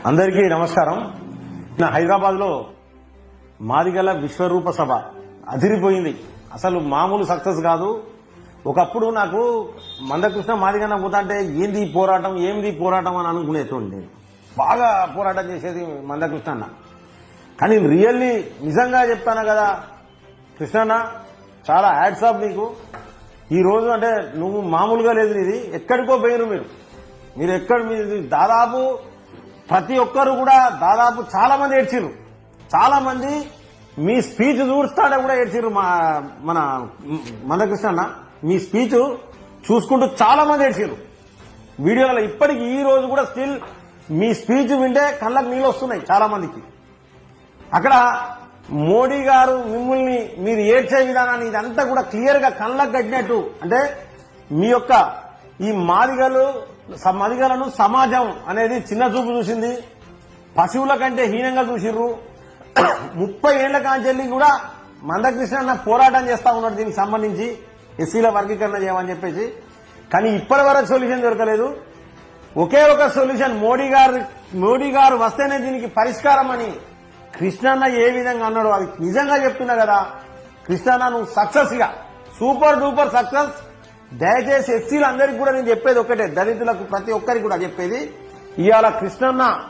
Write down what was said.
అందరికీ నమస్కారం. హైదరాబాద్ లో మాదిగల విశ్వరూప సభ అదిరిపోయింది. అసలు మామూలు సక్సెస్ కాదు. ఒకప్పుడు నాకు మందకృష్ణ మాదిగన్న పోతా అంటే ఏంది పోరాటం అని అనుకునేటువంటి నేను బాగా పోరాటం చేసేది మందకృష్ణ అన్న. కానీ రియల్లీ నిజంగా చెప్తాను కదా కృష్ణన్న, చాలా హ్యాట్స్ ఆఫ్ నీకు. ఈ రోజు అంటే నువ్వు మామూలుగా లేదు, ఇది ఎక్కడికో పోయిరు మీరు ఎక్కడ మీరు దాదాపు ప్రతి ఒక్కరు కూడా దాదాపు చాలా మంది ఏడ్చిరు. చాలా మంది మీ స్పీచ్ చూస్తాడే కూడా ఏడ్చిరు. మన మందకృష్ణ అన్న మీ స్పీచ్ చూసుకుంటూ చాలా మంది ఏడ్చిరు వీడియోలో. ఇప్పటికి ఈ రోజు కూడా స్టిల్ మీ స్పీచ్ వింటే కళ్ళకు నీళ్ళు వస్తున్నాయి చాలా మందికి. అక్కడ మోడీ గారు మిమ్మల్ని మీరు ఏడ్చే విధానాన్ని ఇదంతా కూడా క్లియర్ గా కళ్ళకు కట్టినట్టు, అంటే మీ యొక్క ఈ మాదిగలను సమాజం అనేది చిన్న చూపు చూసింది, పశువుల కంటే హీనంగా చూసిర్రు. 30 ఏళ్ల కాంచెల్లి కూడా మందకృష్ణ పోరాటం చేస్తా ఉన్నాడు దీనికి సంబంధించి, ఎస్సీల వర్గీకరణ చేయమని చెప్పేసి. కానీ ఇప్పటి వరకు సొల్యూషన్ దొరకలేదు. ఒకే ఒక సొల్యూషన్, మోడీ గారు వస్తేనే దీనికి పరిష్కారం అని కృష్ణన్న ఏ విధంగా అన్నాడు అది నిజంగా చెప్తున్నా కదా కృష్ణన్న, నువ్వు సక్సెస్ గా సూపర్ డూపర్ సక్సెస్. దయచేసి ఎస్సీలు అందరికీ కూడా నేను చెప్పేది ఒకటే, దళితులకు ప్రతి ఒక్కరికి కూడా చెప్పేది, ఇవాళ కృష్ణన్న